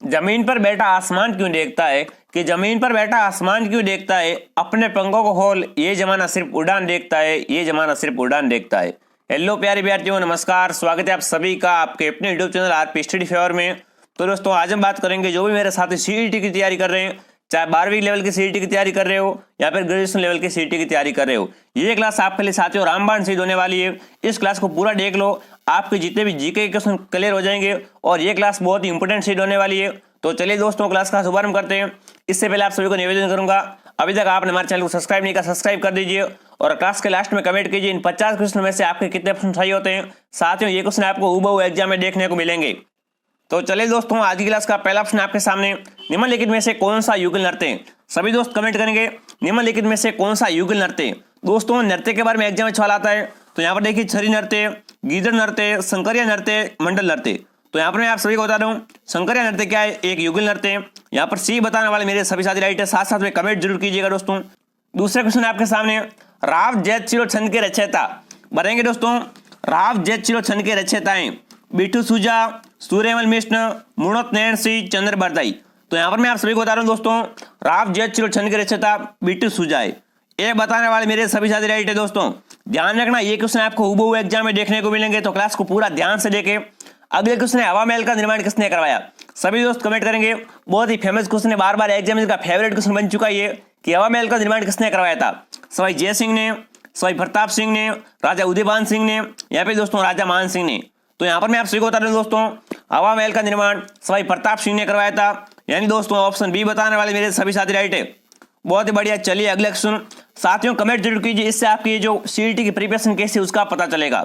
जमीन पर बैठा आसमान क्यों देखता है कि जमीन पर बैठा आसमान क्यों देखता है, अपने पंखों को खोल, ये जमाना सिर्फ उड़ान देखता है, ये जमाना सिर्फ उड़ान देखता है। हेलो प्यारे विद्यार्थियों, नमस्कार, स्वागत है आप सभी का आपके अपने YouTube channel RP study favour में। तो दोस्तों आज हम बात करेंगे जो भी मेरे साथी सीईटी की तैयारी कर रहे हैं, चाहे 12वीं लेवल की सीईटी की तैयारी कर रहे हो या फिर ग्रेजुएशन लेवल की सीईटी की तैयारी कर रहे हो, ये क्लास आपके लिए साथियों रामबाण सिद्ध होने वाली है। इस क्लास को पूरा देख लो, आपके जितने भी जीके के क्वेश्चन क्लियर हो जाएंगे और ये क्लास बहुत ही इंपोर्टेंट सिद्ध होने वाली है। तो चलिए दोस्तों क्लास का शुभारंभ करते हैं। इससे पहले आप सभी को निवेदन करूंगा, अभी तक आपने हमारे चैनल को सब्सक्राइब नहीं किया, सब्सक्राइब कर दीजिए और क्लास के लास्ट में कमेंट कीजिए इन 50 क्वेश्चन में से आपके कितने प्रश्न सही होते हैं। साथियों ये क्वेश्चन आपको हूबहू एग्जाम में देखने को मिलेंगे। तो चलिए दोस्तों आज की क्लास का पहला प्रश्न आपके सामने, निम्नलिखित में से कौन सा युगल नृत्य है? सभी दोस्त कमेंट करेंगे निम्नलिखित में से कौन सा युगल नृत्य है। दोस्तों नृत्य के बारे में एग्जाम में सवाल आता है, तो यहाँ पर देखिए छरी नृत्य, गीदड़ नृत्य, शंकरिया नृत्य, मंडल नृत्य। तो यहाँ पर मैं आप सभी को बता दूं शंकरिया नृत्य क्या है, एक युगल नृत्य है। यहाँ पर सी बताने वाले मेरे सभी साथी राइट है, साथ साथ में कमेंट जरूर कीजिएगा दोस्तों। दूसरा क्वेश्चन आपके सामने, राव जैतशिरो छंद के रचयिता बताएंगे दोस्तों। राव जैतशिरो छंद के रचयिता हैं बिट्टू सूजा, सूर्यमल मिश्र, मुणत नयन सिंह, चंद्र बरदाई। तो यहाँ पर मैं आप सभी को बता रहा हूँ दोस्तों, राव जैतशिरो छंद के रचयिता बिट्टू सूजा है। ये बताने वाले मेरे सभी साथी राइट है दोस्तों। ध्यान रखना ये क्वेश्चन आपको हूबहू एग्जाम में देखने को मिलेंगे, तो क्लास को पूरा ध्यान से देखें। अगले क्वेश्चन है, हवा महल का निर्माण किसने करवाया? सभी दोस्त कमेंट करेंगे, बहुत ही फेमस क्वेश्चन है, बार बार एग्जाम का फेवरेट क्वेश्चन बन चुका है ये कि हवा महल का निर्माण किसने करवाया था? सवाई जय सिंह ने, सवाई प्रताप सिंह ने, राजा उदयभान सिंह ने या फिर दोस्तों राजा मान सिंह ने। तो यहाँ पर मैं आप सभी को बता दूं दोस्तों, हवा महल का निर्माण सवाई प्रताप सिंह ने करवाया था, यानी दोस्तों ऑप्शन बी बताने वाले मेरे सभी साथी राइट है। बहुत ही बढ़िया। चलिए अगले क्वेश्चन, साथियों कमेंट जरूर कीजिए, इससे आपकी जो सीईटी की प्रिपरेशन कैसी है उसका पता चलेगा।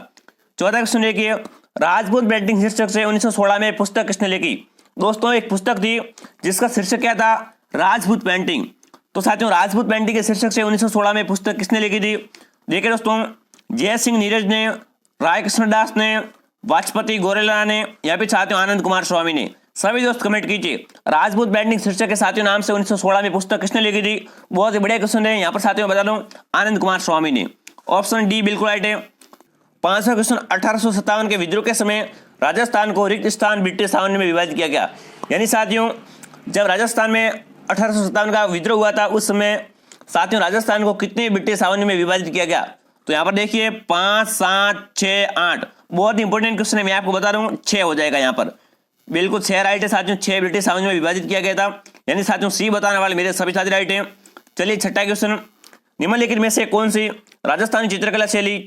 चौथा क्वेश्चन देखिए, राजपूत पेंटिंग शीर्षक से 1916 में पुस्तक किसने लिखी? दोस्तों एक पुस्तक थी जिसका शीर्षक क्या था? राजपूत पेंटिंग। तो साथियों राजपूत पेंटिंग के शीर्षक से 1916 में पुस्तक किसने लिखी थी? देखिए दोस्तों, जय सिंह नीरज ने, राय कृष्णदास ने, वाजपेयी गोरेला ने या फिर साथियों आनंद कुमार स्वामी ने। सभी दोस्त कमेंट कीजिए, राजपूत पेंटिंग शीर्षक के साथियों नाम से 1916 में पुस्तक किसने लिखी थी? बहुत ही बढ़िया क्वेश्चन है, यहाँ पर साथियों बता दूं आनंद कुमार स्वामी ने। ऑप्शन डी बिल्कुल राइट है। पांचवा क्वेश्चन, 1857 के विद्रोह के समय राजस्थान को रिक्त स्थान ब्रिटिश साम्राज्य में विभाजित किया गया। यानी साथियों जब राजस्थान में 1857 का विद्रोह हुआ था उस समय साथियों राजस्थान को कितने ब्रिटिश साम्राज्य में विभाजित किया गया? तो यहाँ पर देखिए 5, 7, 6, 8। बहुत इंपॉर्टेंट क्वेश्चन है, मैं आपको बता रहा हूँ 6 हो जाएगा यहाँ पर। बिल्कुल 6 राइट है साथियों, 6 ब्रिटिश साम्राज्य में विभाजित किया गया था, यानी साथियों सी बताने वाले मेरे सभी साथी राइट हैं। चलिए छठा क्वेश्चन, निम्नलिखित में से कौन सी राजस्थानी चित्रकला शैली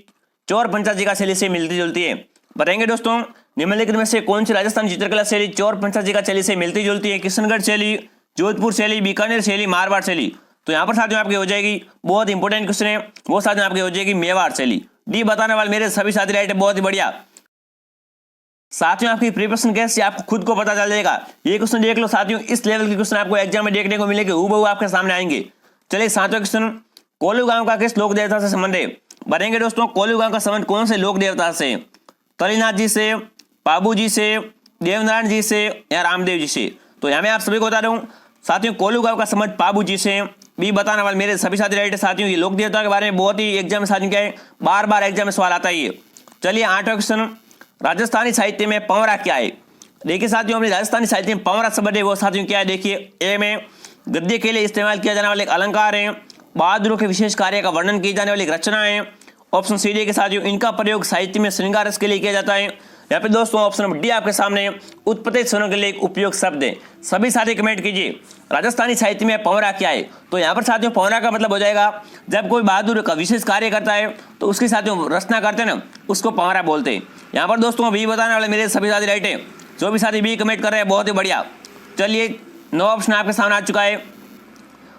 चौर पंचाजी का शैली से मिलती जुलती है? बताएंगे दोस्तों निम्नलिखित में से कौन सी राजस्थानी चित्रकला शैली चौर पंचाजी का शैली से मिलती जुलती है? किशनगढ़ शैली, जोधपुर शैली, बीकानेर शैली, मारवाड़ शैली। तो यहाँ पर साथियों आपकी हो जाएगी, बहुत इंपॉर्टेंट क्वेश्चन है, वो साथियों आपकी हो जाएगी मेवाड़ शैली। डी बताने वाले मेरे सभी साथी राइट है, बहुत ही बढ़िया। साथियों आपकी प्रिपरेशन कैसे आपको खुद को पता चल जाएगा। ये क्वेश्चन देख लो साथियों, इस लेवल के क्वेश्चन आपको एग्जाम में देखने को मिलेंगे, हूबहू आपके सामने आएंगे। चलिए सातवां क्वेश्चन, कोल्लू गांव का किस लोक देवता से संबंध है? बताएंगे दोस्तों कोल्लू गांव का संबंध कौन से लोक देवता से? तलीनाथ जी से, पाबू जी से, देवनारायण जी से या रामदेव जी से। तो यहाँ मैं आप सभी को बता रहा हूँ साथियों कोल्लू गांव का संबंध पाबू जी से। बी बताने वाले मेरे सभी साथी राइट है साथियों। ये लोक देवता के बारे में बहुत ही एग्जाम में साथियों क्या है, बार बार एग्जाम में सवाल आता है ये। चलिए आठवां क्वेश्चन, राजस्थानी साहित्य में पंवरा क्या है? देखिए साथियों अपने राजस्थानी साहित्य में पंवरा शब्द है वो साथियों क्या है? देखिए ए में गद्य के लिए इस्तेमाल किया जाने वाले एक अलंकार है, बहादुरों के विशेष कार्य का वर्णन की जाने वाली एक रचना है। ऑप्शन सी डी के साथियों इनका प्रयोग साहित्य में श्रृंगार रस के लिए किया जाता है। यहाँ पे दोस्तों ऑप्शन नंबर डी आपके सामने उत्पत्ति स्वरों के लिए एक उपयोग शब्द है। सभी साथी कमेंट कीजिए, राजस्थानी साहित्य में पंवरा क्या है? तो यहाँ पर साथियों पंवरा का मतलब हो जाएगा जब कोई बहादुर का विशेष कार्य करता है तो उसके साथियों रचना करते हैं ना, उसको पंवरा बोलते हैं। यहाँ पर दोस्तों बी बताने वाले मेरे सभी साथी राइट है, जो भी साथी बी कमेंट कर रहे हैं बहुत ही बढ़िया। चलिए 9 ऑप्शन आपके सामने आ चुका है,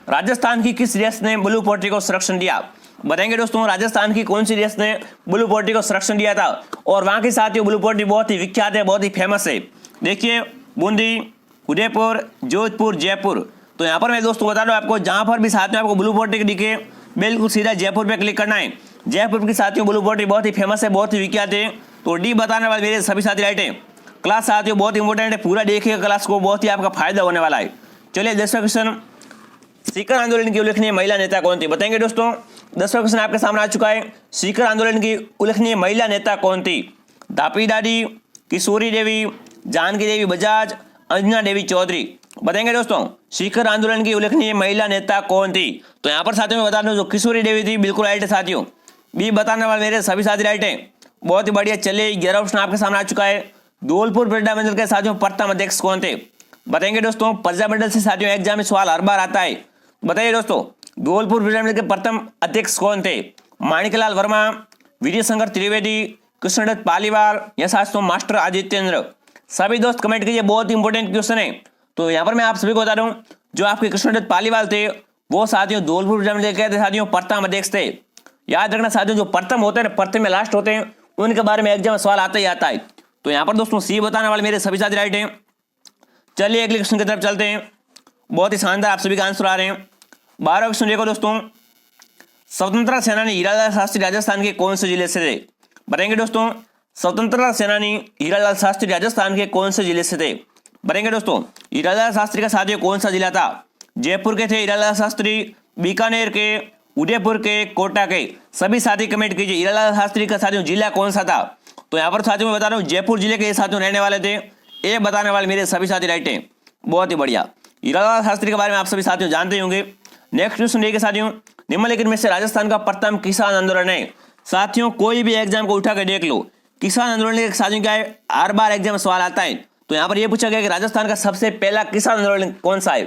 राजस्थान की किस रियासत ने ब्लू पोल्ट्री को संरक्षण दिया? बताएंगे दोस्तों राजस्थान की कौन सी रियासत ने ब्लू पोल्ट्री को संरक्षण दिया था? और वहां के साथियों ब्लू पोल्ट्री बहुत ही विख्यात है, बहुत ही फेमस है। देखिए बूंदी, उदयपुर, जोधपुर, जयपुर। तो यहाँ पर मैं दोस्तों बता रहा हूँ आपको, जहां पर भी साथियों आपको ब्लू पोल्ट्री दिखे बिल्कुल सीधा जयपुर पे क्लिक करना है। जयपुर की साथियों ब्लू पोल्ट्री बहुत ही फेमस है, बहुत ही विख्यात है। तो डी बताने वाले मेरे सभी साथी राइट है। क्लास साथियों बहुत इंपॉर्टेंट है, पूरा देखिएगा क्लास को, बहुत ही आपका फायदा होने वाला है। चलिए 10वां क्वेश्चन, सीकर आंदोलन की उल्लेखनीय महिला नेता कौन थी? बताएंगे दोस्तों 10वां क्वेश्चन आपके सामने आ चुका है, सीकर आंदोलन की उल्लेखनीय महिला नेता कौन थी? धापी दादी, किशोरी देवी, जानकी देवी बजाज, अंजना देवी चौधरी। बताएंगे दोस्तों शिखर आंदोलन की उल्लेखनीय महिला नेता कौन थी? तो यहाँ पर साथियों में बता दूं जो किशोरी देवी थी, बिल्कुल राइट है साथियों। बी बताने वाले मेरे सभी साथी राइट है, बहुत ही बढ़िया। चलिए 11 ऑप्शन आपके सामने आ चुका है। धौलपुर प्रजामंडल के साथियों प्रथम अध्यक्ष कौन थे? बताएंगे दोस्तों प्रजामंडल से साथियों एग्जाम में सवाल हर बार आता है। बताइए दोस्तों धौलपुर प्रजामंडल के प्रथम अध्यक्ष कौन थे? माणिकलाल वर्मा, विजय शंकर त्रिवेदी, कृष्णदत्त पालीवाल या साथियों मास्टर आदित्येंद्र? सभी दोस्त कमेंट कीजिए, बहुत इंपॉर्टेंट क्वेश्चन है। तो यहाँ पर मैं आप सभी को बता रहा हूँ जो आपके कृष्णदत्त पालीवाल थे वो साथियों धौलपुर प्रजामंडल के साथियों प्रथम अध्यक्ष थे। याद रखना साथियों जो प्रथम होते हैं ना, प्रथम में लास्ट होते हैं, उनके बारे में एग्जाम में सवाल आता ही आता है। तो यहाँ पर दोस्तों सी बताने वाले मेरे सभी साथी राइट हैं। चलिए अगले क्वेश्चन की तरफ चलते हैं। बहुत ही शानदार आप सभी का आंसर आ रहे हैं। 12वां क्वेश्चन देखो दोस्तों, स्वतंत्रता सेनानी हीरालाल शास्त्री राजस्थान के कौन से जिले से थे? बताएंगे दोस्तों स्वतंत्रता सेनानी हीरालाल शास्त्री राजस्थान के कौन से जिले से थे? बताएंगे दोस्तों हीरालाल शास्त्री का साथियों कौन सा जिला था? जयपुर के थे हीरालाल शास्त्री, बीकानेर के, उदयपुर के, कोटा के? सभी साथी कमेंट कीजिए हीरालाल शास्त्री का साथियों जिला कौन सा था? तो यहाँ पर साथियों मैं बता रहा हूँ जयपुर जिले के साथियों रहने वाले थे। ये बताने वाले मेरे सभी साथी राइट हैं, बहुत ही बढ़िया। हीरालाल शास्त्री के बारे में आप सभी साथियों जानते होंगे। नेक्स्ट क्वेश्चन देखिए साथियों, निम्नलिखित में से राजस्थान का प्रथम किसान आंदोलन है? साथियों कोई भी एग्जाम को उठा कर देख लो, किसान आंदोलन के साथियों क्या है, हर बार एग्जाम में सवाल आता है। तो यहाँ पर यह पूछा गया कि राजस्थान का सबसे पहला किसान आंदोलन कौन सा है?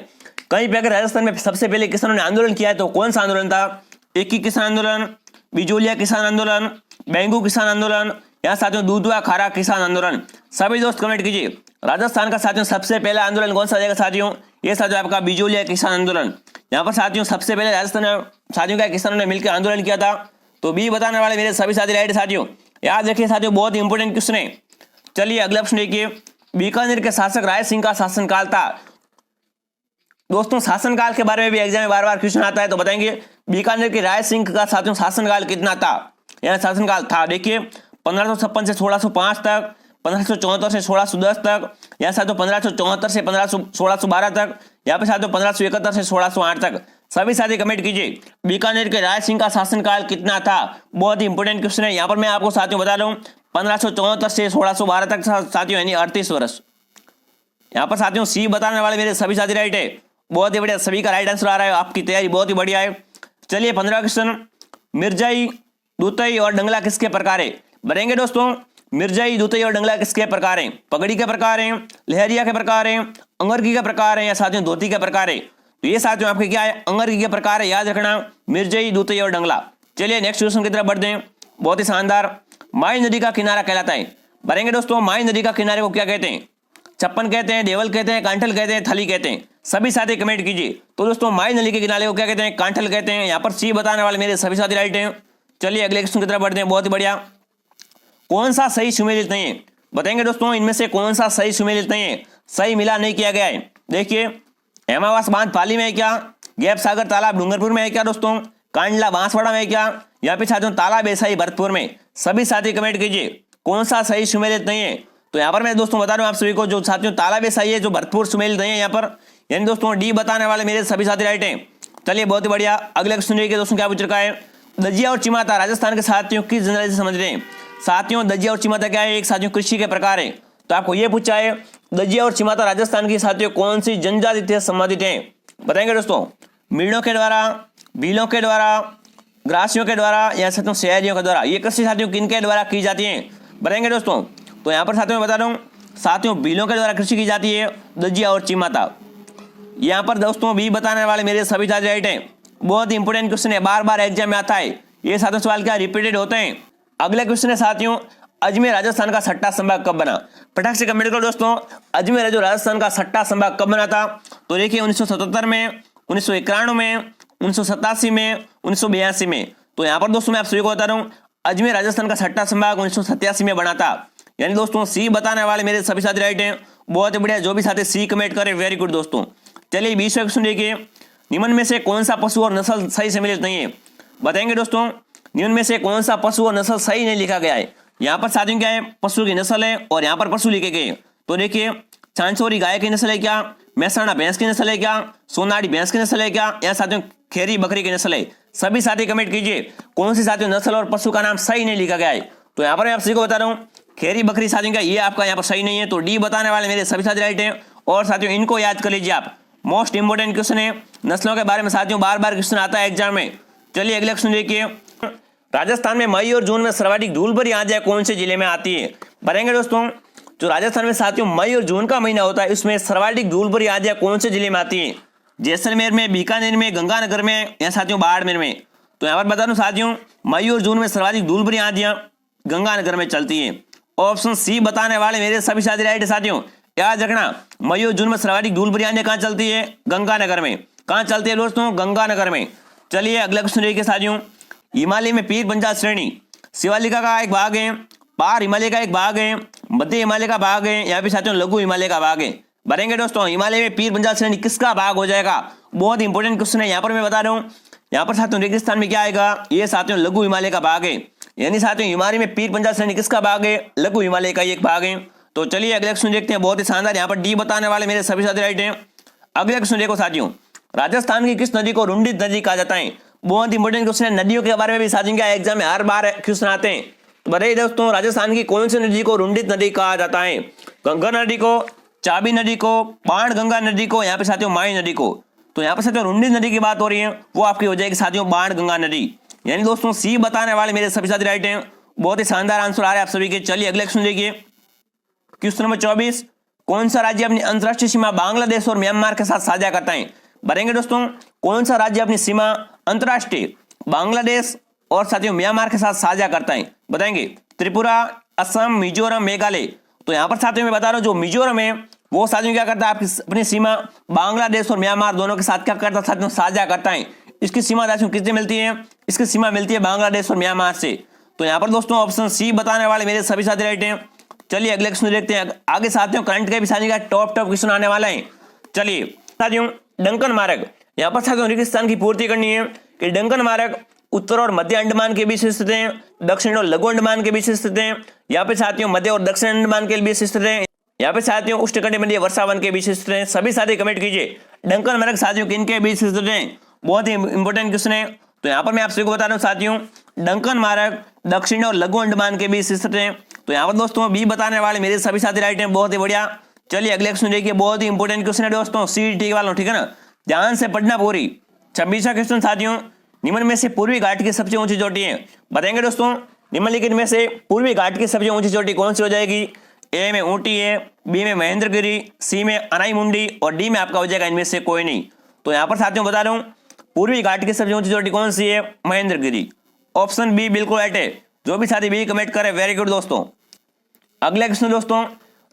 कहीं पे अगर राजस्थान में सबसे पहले किसानों ने आंदोलन किया है तो कौन सा आंदोलन था? एकी किसान आंदोलन, बिजोलिया किसान आंदोलन, बेंगू किसान आंदोलन या साथियों दूधवा खारा किसान आंदोलन? सभी दोस्त कमेंट कीजिए राजस्थान का साथियों सबसे पहला आंदोलन कौन सा जाएगा साथियों? ये साथियों आपका बिजोलिया किसान आंदोलन। यहाँ पर साथियों सबसे पहले राजस्थान साथियों का किसानों ने मिलकर आंदोलन किया था। तो बी बताने वाले मेरे सभी साथी राइट साथियों। याद रखिए साथियों बहुत इंपोर्टेंट क्वेश्चन है। चलिए अगला प्रश्न देखिए, बीकानेर के शासक राय सिंह का शासनकाल था? दोस्तों शासनकाल के बारे में भी एग्जाम में बार बार क्वेश्चन आता है। तो बताएंगे बीकानेर के राय सिंह का साथियों शासनकाल कितना था? यह शासनकाल था देखिए 1556 से 1605 तक, 1574 से 1610 तक, या साथियों 1574 से 1612 तक, या फिर साथियों 1571 से 1608 तक? सभी साथी कमेंट कीजिए बीकानेर के राय सिंह का शासनकाल कितना था? बहुत ही इंपोर्टेंट क्वेश्चन है। यहाँ पर मैं आपको साथियों बता रहा हूँ 1574 से 1612 तक साथियों यानी 38 वर्ष। यहाँ पर साथियों सी बताने वाले मेरे सभी साथी राइट है, बहुत ही बढ़िया। सभी का राइट आंसर आ रहा है, आपकी तैयारी बहुत ही बढ़िया है। चलिए 15वां क्वेश्चन, मिर्जाई, दूतई और डंगला किसके प्रकार है? बताएंगे दोस्तों मिर्जाई, दूतई और डंगला किसके प्रकार हैं? पगड़ी के प्रकार हैं, लहरिया के प्रकार हैं, अंगरकी के प्रकार हैं या साथियों धोती के प्रकार है? तो ये साथियों आपके क्या है, अंगरकी के प्रकार है। याद रखना मिर्जाई, दूतई और डंगला। चलिए नेक्स्ट क्वेश्चन की तरफ बढ़ते हैं, बहुत ही शानदार। माई नदी का किनारा कहलाता है? बताएंगे दोस्तों माई नदी का किनारे को क्या कहते हैं? छप्पन कहते हैं, देवल कहते हैं, कांठल कहते हैं, थली कहते हैं? सभी साथी कमेंट कीजिए। तो दोस्तों माई नदी के किनारे को क्या कहते हैं? कांठल कहते हैं। यहाँ पर सी बताने वाले मेरे सभी साथी राइट हैं। चलिए अगले क्वेश्चन की तरफ बढ़ते हैं, बहुत ही बढ़िया। कौन सा सही सुमेलित नहीं है? बताएंगे दोस्तों इनमें से कौन सा सही सुमेलित नहीं है, सही मिला नहीं किया गया है? देखिए हेमावास बांध पाली में है क्या? गैप सागर तालाब डूंगरपुर में है क्या दोस्तों? कांडला बांसवाड़ा में है क्या? या फिर साथियों तालाब ऐसाई भरतपुर में? सभी साथी कमेंट कीजिए कौन सा सही सुमेलित नहीं है। तो यहाँ पर मैं दोस्तों बता रहा हूँ आप सभी को जो साथियों तालाब ऐसाई है, जो भरतपुर सुमेलित नहीं है यहाँ पर, यानी दोस्तों डी बताने वाले मेरे सभी साथी राइट हैं। चलिए बहुत ही बढ़िया। अगले क्वेश्चन देखिए दोस्तों क्या पूछ रखा है, दजिया और चिमाता राजस्थान के साथियों किस जनरल से समझ रहे हैं? साथियों दजिया और चिमाता क्या है? एक साथियों कृषि के प्रकार है। तो आपको यह पूछा है दजिया और चिमाता राजस्थान की साथियों कौन सी जनजाति से संबंधित हैं? बताएंगे दोस्तों मीणों के द्वारा, भीलों के द्वारा, ग्रासियों के द्वारा या साथियों शहरियों के द्वारा? ये कृषि साथियों किनके द्वारा की जाती है? बताएंगे दोस्तों। तो यहाँ पर साथियों मैं बता रहा हूँ साथियों भीलों के द्वारा कृषि की जाती है दजिया और चिमाता। यहाँ पर दोस्तों बी बताने वाले मेरे सभी साथी राइट हैं। बहुत ही इंपोर्टेंट क्वेश्चन है, बार बार एग्जाम में आता है ये साथियों सवाल क्या रिपीटेड होते हैं। अगले क्वेश्चन है साथियों, अजमेर राजस्थान का छठा संभाग कब बना? फटाक से कमेंट करो दोस्तों, अजमेर जो राजस्थान का छठा संभाग कब बना था? तो देखिए 1977 में, 1991 में, 1987 में, 1982 में। तो यहाँ पर दोस्तों मैं आप सभी को बता रहा हूँ अजमेर राजस्थान का छठा संभाग 1987 में बना था। यानी दोस्तों सी बताने वाले मेरे सभी साथी राइट हैं, बहुत ही बढ़िया। जो भी साथी सी कमेंट करें वेरी गुड दोस्तों। चलिए 20वां क्वेश्चन देखिए, निम्न में से कौन सा पशु और नस्ल सही सम्मिलित नहीं है? बताएंगे दोस्तों निम्न में से कौन सा पशु और नस्ल सही नहीं लिखा गया है? यहाँ पर साथियों क्या है, पशु की नस्ल है और यहाँ पर पशु लिखे गए। तो देखिए चांचौरी गाय की नस्ल है क्या? मेहसाणा भैंस की नस्ल है क्या? सोनाड़ी भैंस की नस्ल है क्या? या साथियों खेरी बकरी की नस्ल है? सभी साथी कमेंट कीजिए कौन सी साथियों नस्ल और पशु का नाम सही नहीं लिखा गया है। तो यहाँ पर मैं आप सभी को बता रहा हूँ खेरी बकरी साथियों का ये आपका यहाँ पर सही नहीं है। तो डी बताने वाले मेरे सभी साथी राइट हैं और साथियों इनको याद कर लीजिए आप, मोस्ट इंपोर्टेंट क्वेश्चन है। नस्लों के बारे में साथियों बार बार क्वेश्चन आता है एग्जाम में। चलिए अगले क्वेश्चन देखिए, राजस्थान में मई और जून में सर्वाधिक धूल भरी आंधियां कौन से जिले में आती है? बताएंगे दोस्तों, जो राजस्थान में साथियों मई और जून का महीना होता है, उसमें सर्वाधिक धूल भरी आंधियां कौन से जिले में आती है? जैसलमेर में, बीकानेर में, गंगानगर में या साथियों बाड़मेर में? तो यहाँ पर बता दूं साथियों, मई और जून में सर्वाधिक धूल भरी आंधियां गंगानगर में चलती है। ऑप्शन सी बताने वाले मेरे सभी साथी राइट है साथियों। याद रखना, मई और जून में सर्वाधिक धूल भरी आंधियां कहाँ चलती है? गंगानगर में। कहाँ चलती है दोस्तों? गंगानगर में। चलिए अगला क्वेश्चन देखिए साथियों, हिमालय में पीर पंजाल श्रेणी शिवालिका का एक भाग है, पार हिमालय का एक भाग है, मध्य हिमालय का भाग है या फिर साथियों लघु हिमालय का भाग है? बताएंगे दोस्तों, हिमालय में पीर पंजाल श्रेणी किसका भाग हो जाएगा? बहुत इंपॉर्टेंट क्वेश्चन है, यहाँ पर मैं बता रहा हूँ। यहाँ पर साथियों रेगिस्तान में क्या आएगा? ये साथियों लघु हिमालय का भाग है। यानी साथियों हिमालय में पीर पंजाल श्रेणी किसका भाग है? लघु हिमालय का एक भाग है। तो चलिए अगले क्वेश्चन देखते हैं, बहुत ही शानदार, यहाँ पर डी बताने वाले मेरे सभी साथी राइट हैं। अगले क्वेश्चन देखो साथियों, राजस्थान की किस नदी को रुंडित नदी कहा जाता है? बहुत इंपॉर्टेंट क्वेश्चन है, नदियों के बारे में भी साथियों क्या एग्जाम में हर बार क्वेश्चन आते हैं। तो बताइए दोस्तों, राजस्थान की कौन सी नदी को रुंडित नदी कहा जाता है? गंगा नदी को, चाबी नदी को, बाण गंगा नदी को, यहाँ पे साथियों माई नदी को? तो यहाँ पर साथियों रुंडित नदी की बात हो रही है, वो आपकी हो जाएगी साथियों बाण गंगा नदी। यानी दोस्तों सी बताने वाले मेरे सभी साथी राइट हैं। बहुत ही शानदार आंसर आ रहा है आप सभी के। चलिए अगले क्वेश्चन देखिए, क्वेश्चन नंबर 24, कौन सा राज्य अपनी अंतरराष्ट्रीय सीमा बांग्लादेश और म्यांमार के साथ साझा करता है? बताएंगे दोस्तों, कौन सा राज्य अपनी सीमा अंतरराष्ट्रीय बांग्लादेश और साथियों म्यांमार के साथ साझा करता है? बताएंगे, त्रिपुरा, असम, मिजोरम, मेघालय? तो यहाँ पर साथियों मैं बता रहा हूँ, जो मिजोरम है वो साथियों क्या करता है? आपकी अपनी सीमा बांग्लादेश और म्यांमार दोनों के साथ क्या करता है? साथियों साझा करता है। इसकी सीमा साथियों किससे मिलती है? इसकी सीमा मिलती है बांग्लादेश और म्यांमार से। तो यहाँ पर दोस्तों ऑप्शन सी बताने वाले मेरे सभी साथी राइट हैं। चलिए अगले क्वेश्चन देखते हैं। आगे साथियों करंट के भी साथियों का टॉप क्वेश्चन आने वाला है। चलिए साथियों, डंकन मार्ग, यहाँ पर साथियों रेगिस्तान की पूर्ति करनी है कि डंकन मार्ग उत्तर और मध्य अंडमान के बीच स्थित है, दक्षिण और लघु अंडमान के बीच स्थित है, यहाँ पे साथियों मध्य और दक्षिण अंडमान के बीच स्थित है, यहाँ पे साथियों उष्णकटिबंधीय वर्षावन के बीच स्थित है। सभी साथी कमेंट कीजिए, डंकन मार्ग साथियों किनके बीच स्थित है? बहुत ही इंपॉर्टेंट क्वेश्चन है। तो यहाँ पर मैं आप सभी को बता रहा हूँ साथियों, डंकन मार्ग दक्षिण और लघु अंडमान के बीच स्थित है। तो यहाँ पर दोस्तों बी बताने वाले मेरे सभी साथी राइट हैं। बहुत ही बढ़िया। चलिए अगले क्वेश्चन देखिए, बहुत ही इंपॉर्टेंट क्वेश्चन है दोस्तों, सीईटी वालों, ठीक है ना, ध्यान से पढ़ना पूरी। 26वां क्वेश्चन साथियों, निम्न में से पूर्वी घाट की सबसे ऊंची चोटी है? बताएंगे दोस्तों, निम्नलिखित में से पूर्वी घाट की सबसे ऊंची चोटी कौन सी हो जाएगी? ए में ऊटी है, बी में महेंद्रगिरी, सी में अनाई मुंडी और डी में आपका हो जाएगा इनमें से कोई नहीं। तो यहाँ पर साथियों बता रहा हूँ, पूर्वी घाट की सबसे ऊंची चोटी कौन सी है? महेंद्रगिरी। ऑप्शन बी बिल्कुल राइट है। जो भी साथी बी कमेंट करे वेरी गुड दोस्तों। अगला क्वेश्चन दोस्तों,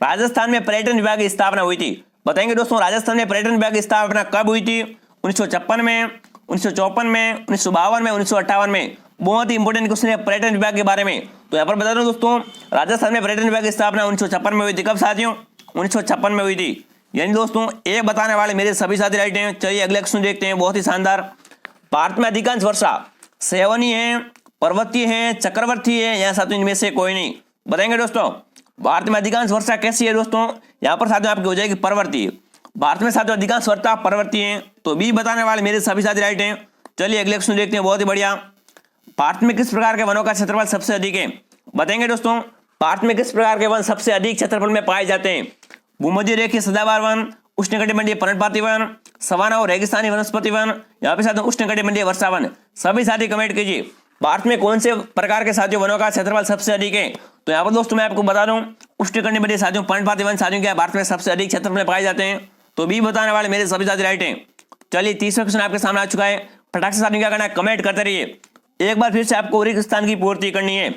राजस्थान में पर्यटन विभाग की स्थापना हुई थी? बताएंगे दोस्तों, राजस्थान में पर्यटन विभाग की स्थापना कब हुई थी? 1956 में, 1954 में, 1952 में, 1958 में? बहुत ही इंपॉर्टेंट क्वेश्चन है पर्यटन विभाग के बारे में। तो यहाँ पर बता दूं दोस्तों, राजस्थान में पर्यटन विभाग की स्थापना 1956 में हुई थी। कब साथियों? 1956 में हुई थी। यानी दोस्तों ए बताने वाले मेरे सभी साथी राइट हैं। चलिए अगले क्वेश्चन देखते हैं, बहुत ही शानदार। भारत में अधिकांश वर्षा सेवनीय है, पर्वतीय है, चक्रवर्ती है या साथियों इनमें से कोई नहीं? बताएंगे दोस्तों, भारत में अधिकांश वर्षा कैसी है दोस्तों? यहाँ पर साथियों आपकी हो जाएगी पर्वतीय। भारत में साथियों अधिकांश वर्षा पर्वतीय है, तो बी बताने वाले मेरे सभी साथी राइट हैं। चलिए अगले क्वेश्चन देखते हैं, बहुत ही बढ़िया। भारत में किस प्रकार के वनों का क्षेत्रफल सबसे अधिक है? बताएंगे दोस्तों, भारत में किस प्रकार के वन सबसे अधिक क्षेत्रफल में पाए जाते हैं? भूमध्य रेखीय सदाबहार वन, उष्णकटिबंधीय पर्णपाती वन, सवाना और रेगिस्तानी वनस्पति वन, यहाँ पे साथियों उष्णकटिबंधीय वर्षा वन? सभी साथी कमेंट कीजिए, भारत में कौन से प्रकार के साथियों वनों का क्षेत्रफल सबसे अधिक है? तो यहाँ पर दोस्तों मैं आपको बता दूं, उष्णकटिबंधीय साथियों पर्णपाती वन साथियों क्या भारत में सबसे अधिक क्षेत्रफल में पाए जाते हैं? तो बी बताने वाले मेरे सभी साथी राइट हैं। चलिए तीसरा क्वेश्चन आपके सामने आ चुका है। फटाक से साथियों क्या करना है? कमेंट करते रहिए। एक बार फिर से आपको रेगिस्तान की पूर्ति करनी है।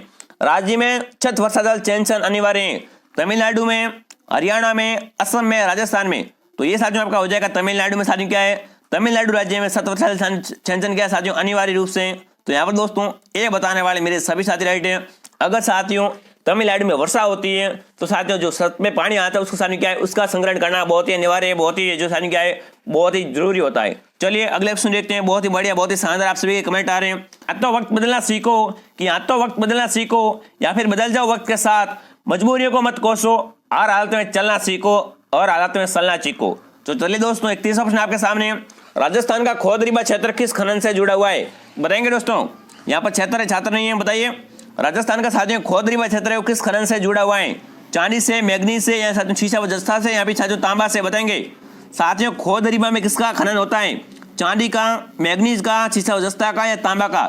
राज्य में छत वर्षा जल चयन अनिवार्य है, तमिलनाडु में, हरियाणा में, असम में, राजस्थान में? तो ये साथियों आपका हो जाएगा तमिलनाडु में। साथियों क्या है? तमिलनाडु राज्य में छत वर्षा जल चयन क्या साथियों अनिवार्य रूप से? तो यहाँ पर दोस्तों ए बताने वाले मेरे सभी साथी राइट हैं। अगर साथियों तमिलनाडु में वर्षा होती है तो साथियों जो सत में पानी आता है उसको साथियों क्या है? उसका संग्रहण करना बहुत ही अनिवार्य है, बहुत ही जो साथियों क्या है बहुत ही जरूरी होता है। चलिए अगले क्वेश्चन देखते हैं, बहुत ही बढ़िया, बहुत ही शानदार आप सभी के कमेंट आ रहे हैं। या तो वक्त बदलना सीखो, कि या तो वक्त बदलना सीखो या फिर बदल जाओ वक्त के साथ, मजबूरियों को मत कोसो, हर हालत में चलना सीखो और हालत में चलना सीखो। तो चलिए दोस्तों एक तीसरा प्रश्न आपके सामने। राजस्थान का खोदरीबा क्षेत्र किस खनन से जुड़ा हुआ है? बताएंगे दोस्तों, यहाँ पर क्षेत्र है, छात्र नहीं है, बताइए। राजस्थान का साथियों खोदरीबा क्षेत्र है वो किस खनन से जुड़ा हुआ है? चांदी से, मैग्नीज से, या साथियों शीशा व जस्ता से, यहाँ पे साथियों तांबा से बताएंगे। साथियों खोदरीबा में किसका खनन होता है? चांदी का, मैग्नीज का, शीशा व जस्ता का या तांबा का?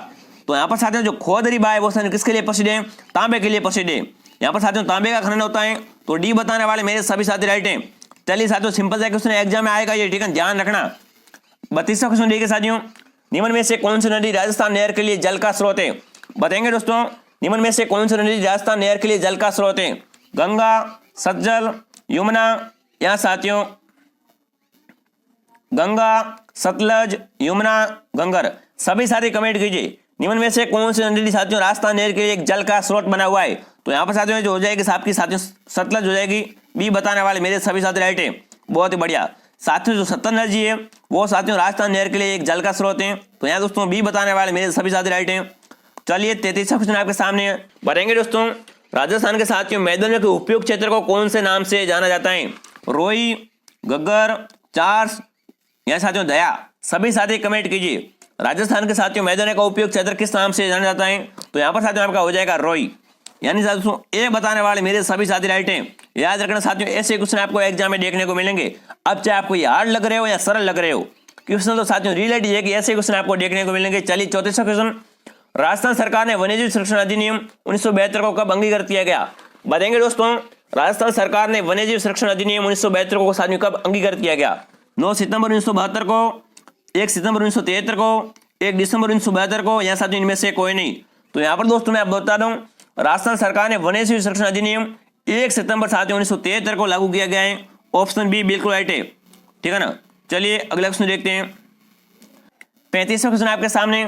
तो यहाँ पर साथियों जो खोदरीबा है वो साथियों किसके लिए प्रसिद्ध है? तांबे के लिए प्रसिद्ध है। यहाँ पर साथियों तांबे का खनन होता है, तो डी बताने वाले मेरे सभी साथी राइट हैं। चलिए साथियों सिंपल सा क्वेश्चन एग्जाम में आएगा ये, ठीक है, ध्यान रखना। 32वां क्वेश्चन देखिए साथियों, निम्न में से कौन सी नदी राजस्थान नहर के लिए जल का स्रोत है? बताएंगे दोस्तों, निम्न में से कौन सी नदी राजस्थान नहर के लिए जल का स्रोत है? गंगा, सतलज, यमुना या साथियों गंगा, सतलज, यमुना, घग्गर। सभी साथी कमेंट कीजिए, निम्न में से कौन सी नदी साथियों राजस्थान नहर के लिए एक जल का स्रोत बना हुआ है? तो यहाँ पर साथियों जो हो जाएगी आपकी साथियों सतलज हो जाएगी। बी बताने वाले मेरे सभी साथी राइट है, बहुत ही बढ़िया। साथियों जो सतलज नदी है वो साथियों राजस्थान नहर के लिए एक जल का स्रोत है, तो यहाँ दोस्तों बी बताने वाले मेरे सभी साथी राइट हैं। चलिए 33वां क्वेश्चन आपके सामने है, बताएंगे दोस्तों राजस्थान के साथियों मैदानों के उपयोग क्षेत्र को कौन से नाम से जाना जाता है? रोई, घग्गर, चार्स या साथियों दया। सभी साथी कमेंट कीजिए, राजस्थान के साथियों मैदान का उपयोग क्षेत्र किस नाम से जाना जाता है? तो यहाँ पर साथियों आपका हो जाएगा रोई, यानी दोस्तों ए बताने वाले मेरे सभी साथी राइट हैं। याद रखना साथियों, ऐसे क्वेश्चन आपको एग्जाम में देखने को मिलेंगे। अब चाहे आपको ये हार्ड लग रहे हो या सरल लग रहे हो, क्वेश्चन तो साथियों रिलेटेड है कि ऐसे क्वेश्चन आपको देखने को मिलेंगे। चलिए 34वां क्वेश्चन, राजस्थान सरकार ने वन्यजीव संरक्षण अधिनियम 1972 को कब अंगीकृत किया गया? बताएंगे दोस्तों, राजस्थान सरकार ने वन्यजीव संरक्षण अधिनियम 1972 को साथियों कब अंगीकृत किया गया? 9 सितंबर 1972 को, 1 सितंबर 1973 को, 1 दिसंबर 1972 को, या साथियों इनमें से कोई नहीं। तो यहाँ पर दोस्तों मैं आप बता दूं, राजस्थान सरकार ने वन्यजीव संरक्षण अधिनियम 1 सितंबर साथियों 1973 को लागू किया गया है। ऑप्शन बी बिल्कुल राइट है, ठीक है ना। चलिए अगला क्वेश्चन देखते हैं। 35वां क्वेश्चन आपके सामने,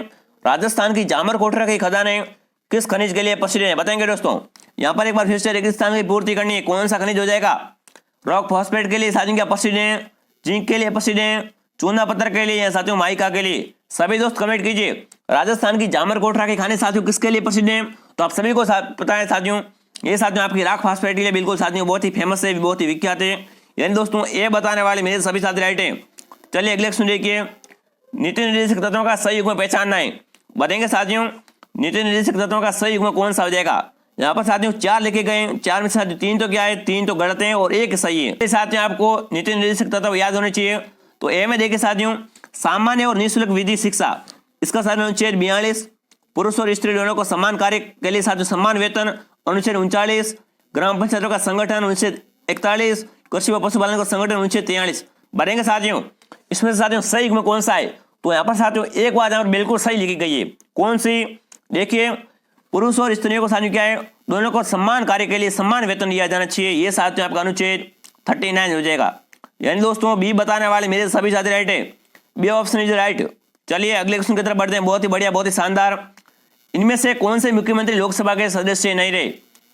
राजस्थान की जामर कोटरा की खदानें किस खनिज के लिए प्रसिद्ध है? बताएंगे दोस्तों, यहाँ पर एक बार फिर से रेगिस्तान की पूर्ति करनी है, कौन सा खनिज हो जाएगा? रॉक फॉस्फेट के लिए साथियों क्या प्रसिद्ध है? जिंक के लिए प्रसिद्ध है? चूना पत्थर के लिए या साथियों माइका के लिए? सभी दोस्त कमेंट कीजिए, राजस्थान की जामर कोटरा के खाने साथियों किसके लिए प्रसिद्ध है? तो आप सभी को पता है साथियों, ये साथियों आपकी रॉक फॉस्फेट के लिए बिल्कुल साथियों बहुत ही फेमस है, बहुत ही विख्यात है। यानी दोस्तों ये बताने वाले मेरे सभी साथी राइट हैं। चलिए अगले क्वेश्चन देखिए, नीति निर्देशक तत्वों का सही युग्म पहचानना है। बताएंगे साथियों, नीति निर्देशक तत्वों का सही युग्म कौन सा हो जाएगा? यहाँ पर साथियों 4 लिखे गए, 4 में से साथियों 3 तो क्या है, 3 तो गलत है और 1 सही है। साथियों आपको नीति निर्देशक तत्व याद होने चाहिए। तो ए में देखिए साथियों, सामान्य और निःशुल्क विधि शिक्षा, इसका साथियों अनुच्छेद 42, पुरुष और स्त्री दोनों को समान कार्य के लिए साथियों समान वेतन, अनुच्छेद 39, ग्राम पंचायतों का संगठन अनुच्छेद 41, कृषि व पशुपालन का संगठन अनुच्छेद 43। बढ़ेंगे साथियों, इसमें से साथियों सही युग्म कौन सा है? तो यहाँ पर साथियों एक बात यहाँ पर बिल्कुल सही लिखी गई है, कौन सी? देखिए, पुरुष और स्त्रियों को साथियों क्या है, दोनों को समान कार्य के लिए समान वेतन दिया जाना चाहिए। ये साथियों आपका अनुच्छेद 39 हो जाएगा। यानी दोस्तों बी बताने वाले मेरे सभी साथी राइट है, बी ऑप्शन इज राइट। चलिए अगले क्वेश्चन की तरफ बढ़ते हैं, बहुत ही बढ़िया, बहुत ही शानदार। इनमें से कौन से मुख्यमंत्री लोकसभा के सदस्य नहीं रहे?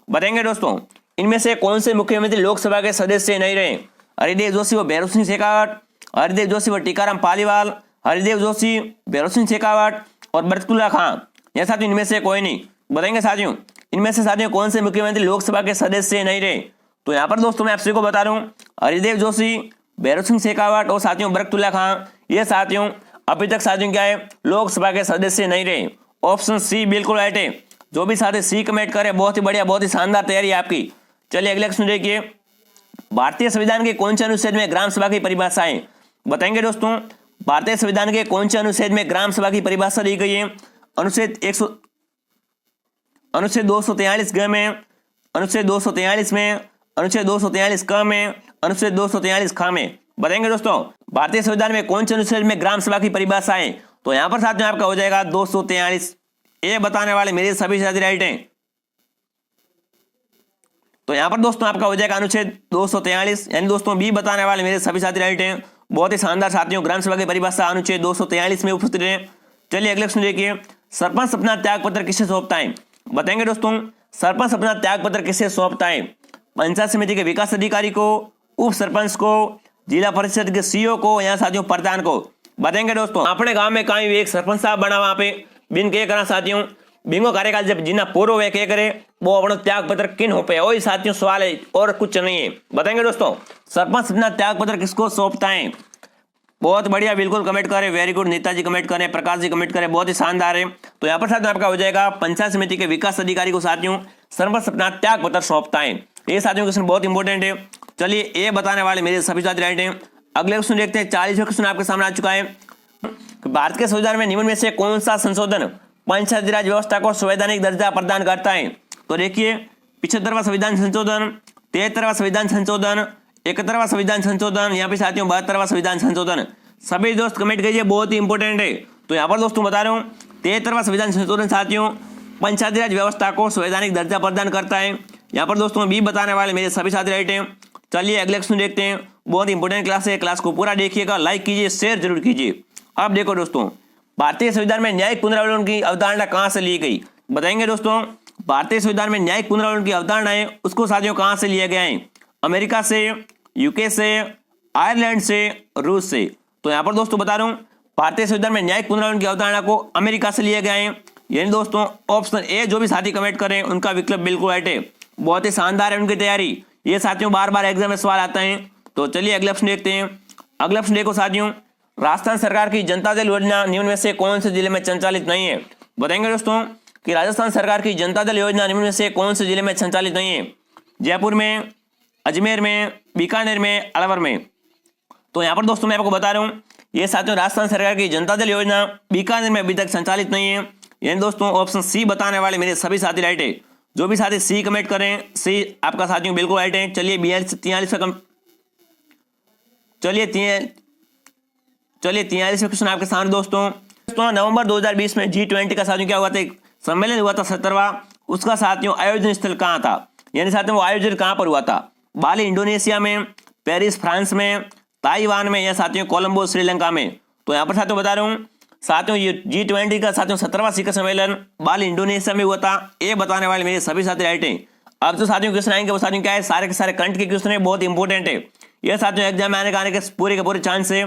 बताएंगे दोस्तों, इनमें से कौन से मुख्यमंत्री लोकसभा के सदस्य नहीं रहे? हरिदेव जोशी व भैरव सिंह शेखावत, हरिदेव जोशी व टीकाराम पालीवाल, हरिदेव जोशी, भैरव सिंह शेखावत और बरकतुल्ला खां। यह साथियों इनमें से कोई नहीं। बताएंगे साथियों, इनमें से साथियों कौन से मुख्यमंत्री लोकसभा के सदस्य नहीं रहे? तो यहाँ पर दोस्तों मैं आप सभी को बता रहा हूँ, हरिदेव जोशी, भैरव सिंह शेखावत और साथियों बरकतुल्ला खां, ये साथियों अभी तक साथियों क्या है, लोकसभा के सदस्य नहीं रहे। ऑप्शन सी बिल्कुल राइट है। जो भी साथी सी कमेंट करे, बहुत ही बढ़िया, बहुत ही शानदार तैयारी है आपकी। चलिए अगले क्वेश्चन देखिए, भारतीय संविधान के कौन से अनुच्छेद में ग्राम सभा की परिभाषा है? बताएंगे दोस्तों, भारतीय संविधान के कौन से अनुच्छेद में ग्राम सभा की परिभाषा दी गई है? अनुच्छेद 243 ग में, अनुच्छेद 243 में, अनुच्छेद 243 क में, अनुच्छेद 243 ख में। बताएंगे दोस्तों, भारतीय संविधान में कौन से अनुच्छेद में ग्राम सभा की परिभाषा है? तो यहाँ पर साथियों आपका हो जाएगा 243। ये बताने वाले मेरे सभी साथी राइट हैं। तो यहाँ पर दोस्तों आपका हो जाएगा अनुच्छेद 243, यानी दोस्तों बी बताने वाले मेरे सभी साथी राइट हैं। बहुत ही शानदार साथियों, ग्राम सभा की परिभाषा अनुच्छेद 243 में उपस्थित है। चलिए अगले क्वेश्चन देखिए, सरपंच अपना त्याग पत्र किसे सौंपता है? बताएंगे दोस्तों, सरपंच अपना त्याग पत्र किसे सौंपता है? पंचायत समिति के विकास अधिकारी को, उप सरपंच को, जिला परिषद के सीईओ को या साथियों प्रधान को? बताएंगे दोस्तों, अपने गांव में कहीं भी एक सरपंच साहब बना, वहां पे बिन के करा साथियों बिंगो कार्यकाल जब जिन्ना पूरा वे के करे वो अपना त्याग पत्र किन हो पे? वही साथियों सवाल है और कुछ नहीं है। बताएंगे दोस्तों, सरपंच अपना त्याग पत्र किसको सौंपता है? बहुत बढ़िया, बिल्कुल कमेंट करें, वेरी गुड। नेताजी कमेंट करें, प्रकाश जी कमेंट करें, बहुत ही शानदार है। तो यहाँ पर साथियों आपका हो जाएगा पंचायत समिति के विकास अधिकारी को साथियों सरपंच अपना त्याग पत्र सौंपता है। ये साथियों क्वेश्चन बहुत इंपॉर्टेंट है। चलिए ये बताने वाले मेरे सभी साथी राइट हैं। अगले क्वेश्चन देखते हैं। 40वां क्वेश्चन आपके सामने आ चुका है। भारत के संविधान में निम्न में से कौन सा संशोधन पंचायती राज व्यवस्था को संवैधानिक दर्जा प्रदान करता है? तो देखिए 75वां संविधान संशोधन, 73वां संविधान संशोधन, 71वां संविधान संशोधन, यहाँ पे साथियों 72वां संविधान संशोधन। सभी दोस्त कमेंट कीजिए, बहुत ही इंपॉर्टेंट है। तो यहाँ पर दोस्तों बता रहा हूँ 73वां संविधान संशोधन साथियों पंचायती राज व्यवस्था को संवैधानिक दर्जा प्रदान करता है। यहाँ पर दोस्तों बी बताने वाले मेरे सभी साथी राइट हैं। चलिए अगले क्वेश्चन देखते हैं। बहुत इंपॉर्टेंट क्लास है, क्लास को पूरा देखिएगा, लाइक कीजिए, शेयर जरूर कीजिए। अब देखो दोस्तों, भारतीय संविधान में न्यायिक पुनरावलोकन की अवधारणा कहाँ से ली गई? बताएंगे दोस्तों। भारतीय संविधान में न्यायिक पुनरावलोकन की अवधारणा है उसको साथियों कहाँ से लिया गया है? अमेरिका से, यूके से, आयरलैंड से, रूस से। तो यहाँ पर दोस्तों बता रहा हूँ भारतीय संविधान में न्यायिक पुनरावलोकन की अवधारणा को अमेरिका से लिया गया है। यानी दोस्तों ऑप्शन ए जो भी साथी कमेंट करें उनका विकल्प बिल्कुल राइट है। बहुत ही शानदार है उनकी तैयारी। ये साथियों बार बार एग्जाम में सवाल आता है। तो चलिए अगले ऑप्शन देखते हैं। अगले ऑप्शन देखो साथियों, राजस्थान सरकार की जनता दल योजना निम्न में से कौन से जिले में संचालित नहीं है? बताएंगे दोस्तों कि राजस्थान सरकार की जनता दल योजना निम्न में से कौन से जिले में संचालित नहीं है? जयपुर में, अजमेर में, बीकानेर में, अलवर में। तो यहाँ पर दोस्तों मैं आपको बता रहा हूँ ये साथियों राजस्थान सरकार की जनता दल योजना बीकानेर में अभी तक संचालित नहीं है। यानी दोस्तों ऑप्शन सी बताने वाले मेरे सभी साथी राइट है। जो भी साथी सी कमेंट करें, सी आपका साथियों बिल्कुल राइट है। चलिए 43 क्वेश्चन आपके सामने दोस्तों। नवंबर 2020 में G20 का साथियों क्या हुआ था? एक सम्मेलन हुआ था 17वां। उसका साथियों आयोजन स्थल कहाँ था? यानी साथियों वो आयोजन कहाँ पर हुआ था? बाली इंडोनेशिया में, पेरिस फ्रांस में, ताइवान में, या साथियों कोलंबो श्रीलंका में। तो यहाँ पर साथियों बता रहा हूँ साथियों ये G20 का साथियों 17वां शिखर सम्मेलन बाली इंडोनेशिया में हुआ था। ये बताने वाले मेरे सभी साथी राइट हैं। अब जो साथियों क्वेश्चन आएंगे वो साथियों क्या है? सारे के सारे करंट के क्वेश्चन है, बहुत इंपॉर्टेंट है। ये साथियों एग्जाम में आने के पूरे के पूरे चांस है।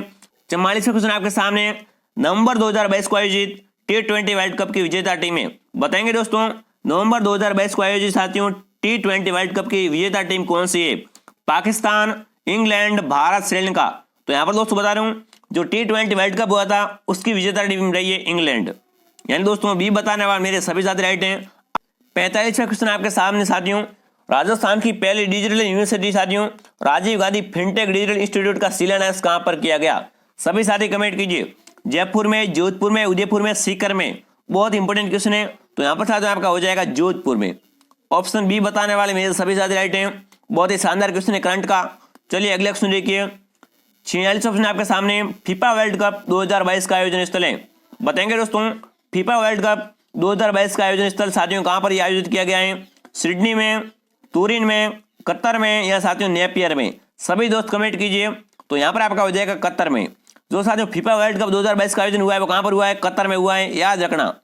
44वां क्वेश्चन आपके सामने, नवंबर 2022 को आयोजित T20 वर्ल्ड कप की विजेता टीमें। बताएंगे दोस्तों नवंबर 2022 को आयोजित साथियों T20 वर्ल्ड कप की विजेता टीम कौन सी है? पाकिस्तान, इंग्लैंड, भारत, श्रीलंका। तो यहाँ पर दोस्तों बता रहा हूँ जो T20 वर्ल्ड कप हुआ था उसकी विजेता टीम रही है इंग्लैंड। यानी दोस्तों बी बताने वाले मेरे सभी साथी राइट हैं। 45वां क्वेश्चन आपके सामने साथियों, राजस्थान की पहली डिजिटल यूनिवर्सिटी साथियों Rajiv Gandhi fintech digital institute का शिलान्यास कहाँ पर किया गया? सभी साथी कमेंट कीजिए। जयपुर में, जोधपुर में, उदयपुर में, सीकर में। बहुत इंपॉर्टेंट क्वेश्चन है। तो यहाँ पर साथियों आपका हो जाएगा जोधपुर में। ऑप्शन बी बताने वाले मेरे सभी साथी राइट हैं। बहुत ही शानदार क्वेश्चन है करंट का। चलिए अगले क्वेश्चन देखिए। 46 ऑप्शन आपके सामने, फीफा वर्ल्ड कप 2022 का आयोजन स्थल है। बताएंगे दोस्तों फीफा वर्ल्ड कप 2022 का आयोजन स्थल साथियों कहाँ पर आयोजित किया गया है? सिडनी में, तुरिन में, कतर में, या साथियों नेपियर में। सभी दोस्त कमेंट कीजिए। तो यहाँ पर आपका हो जाएगा कतर में। जो साथियों फीफा वर्ल्ड कप 2022 का आयोजन हुआ है वो कहाँ पर हुआ है? कतर में हुआ है, याद रखना।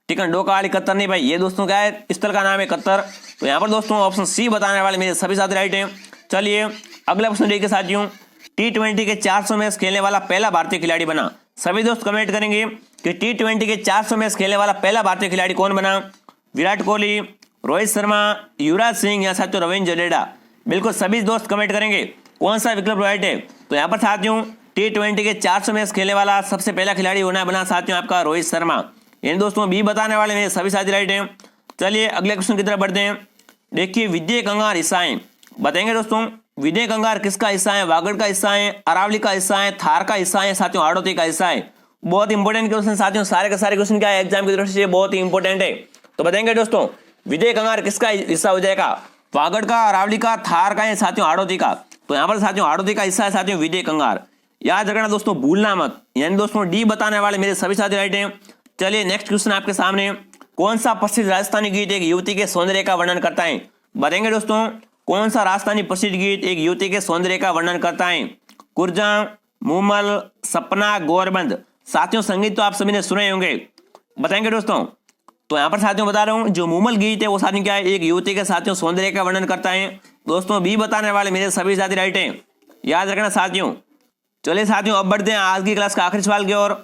ठीक है, डोका वाली कतर नहीं भाई, ये दोस्तों क्या है? स्थल का नाम है कतर। तो यहाँ पर दोस्तों ऑप्शन सी बताने वाले मेरे सभी साथी राइट हैं। चलिए अगला क्वेश्चन देखिए साथियों, T20 के 400 मैच खेलने वाला पहला भारतीय खिलाड़ी बना। सभी दोस्त कमेंट करेंगे कि T20 के 400 मैच खेलने वाला पहला भारतीय खिलाड़ी कौन बना? विराट कोहली, रोहित शर्मा, युवराज सिंह, या साथियों रविंद्र जडेजा। बिल्कुल सभी दोस्त कमेंट करेंगे कौन सा विकल्प राइट है। तो यहाँ पर साथियों T20 के 400 मैच खेलने वाला सबसे पहला खिलाड़ी होना बना साथियों आपका रोहित शर्मा। इन दोस्तों बी बताने वाले मेरे सभी साथी राइट हैं। चलिए अगले क्वेश्चन की तरफ बढ़ते हैं। देखिए विजय कंगार हिस्साएं। बताएंगे दोस्तों विजय कंगार किसका हिस्सा है? वागड़ का हिस्सा है, अरावली का हिस्सा है, थार का हिस्सा है, साथियों हाड़ौती का हिस्सा है। बहुत इंपॉर्टेंट क्वेश्चन साथियों, सारे के सारे क्वेश्चन क्या है एग्जाम की दृष्टि से बहुत ही इंपॉर्टेंट है। तो बताएंगे दोस्तों विजय कंगार किसका हिस्सा हो जाएगा? वागड़ का, अरावली का, थार का, है साथियों हाड़ौती का। तो यहाँ पर साथियों हाड़ौती का हिस्सा है साथियों विजय कंगार। याद रखना दोस्तों, भूलना मत। यानी दोस्तों डी बताने वाले मेरे सभी साथी राइट हैं। चलिए नेक्स्ट क्वेश्चन आपके सामने, कौन सा प्रसिद्ध राजस्थानी गीत एक युवती के सौंदर्य का वर्णन करता है? बताएंगे दोस्तों कौन सा राजस्थानी प्रसिद्ध गीत एक युवती के सौंदर्य का वर्णन करता है? कुर्जा, मूमल, सपना, गोरबंद। साथियों संगीत तो आप सभी ने सुने होंगे। बताएंगे दोस्तों तो यहाँ पर साथियों बता रहा हूँ जो मूमल गीत है वो साथियों क्या है? एक युवती के साथियों सौंदर्य का वर्णन करता है। दोस्तों बी बताने वाले मेरे सभी साथी राइट हैं, याद रखना साथियों। चलिए साथियों अब बढ़ते हैं आज की क्लास का आखिरी सवाल की ओर।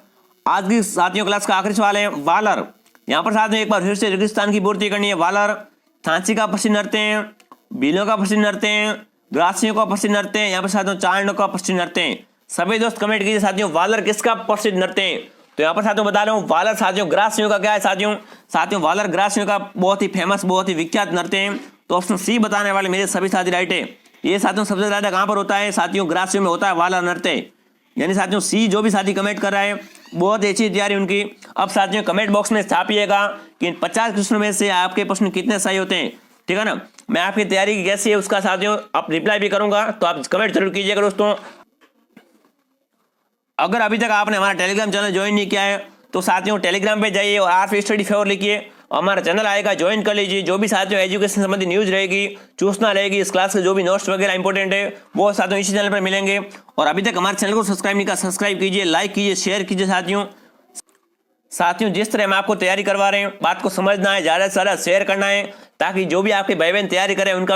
आज की साथियों क्लास का आखिरी सवाल है वालर। यहाँ पर साथियों एक बार फिर से रेगिस्तान की पूर्ति करनी है। वालर थांची का प्रसिद्ध नृत्य है, भीलों का प्रसिद्ध नृत्य है, ग्रासियों का प्रसिद्ध नृत्य है, यहाँ पर साथियों चारणों का प्रसिद्ध नृत्य है। सभी दोस्त कमेंट कीजिए साथियों वालर किसका प्रसिद्ध नृत्य है। तो यहाँ पर साथियों बता रहा हूँ वालर साथियों ग्रासियों का क्या है साथियों? साथियों वालर ग्रासियों का बहुत ही फेमस, बहुत ही विख्यात नृत्य है। तो ऑप्शन सी बताने वाले मेरे सभी साथी राइट है। ये साथियों सबसे ज्यादा कहां पर होता है साथियों, ग्रासियों में होता है, वाला नृत्य। यानी साथियों सी जो भी साथी कमेंट कर रहा है बहुत अच्छी तैयारी उनकी। अब साथियों कमेंट बॉक्स में छापिएगा कि 50 प्रश्नों में से आपके प्रश्न कितने सही होते हैं, ठीक है ना। मैं आपकी तैयारी की कैसी है उसका साथियों आप रिप्लाई भी करूंगा, तो आप कमेंट जरूर कीजिएगा दोस्तों। अगर अभी तक आपने हमारा टेलीग्राम चैनल ज्वाइन नहीं किया है तो साथियों टेलीग्राम पे जाइए और आर स्टडी 4 लिखिए, हमारा चैनल आएगा, ज्वाइन कर लीजिए। जो भी साथियों एजुकेशन संबंधी न्यूज रहेगी, सूचना रहेगी, इस क्लास के जो भी नोट्स वगैरह इंपॉर्टेंट है वो साथियों इसी चैनल पर मिलेंगे। और अभी तक हमारे चैनल को सब्सक्राइब नहीं किया, सब्सक्राइब कीजिए, लाइक कीजिए, शेयर कीजिए। साथियों जिस तरह हम आपको तैयारी करवा रहे हैं बात को समझना है, ज़्यादा से ज़्यादा शेयर करना है, ताकि जो भी आपके भाई बहन तैयारी करें उनका भी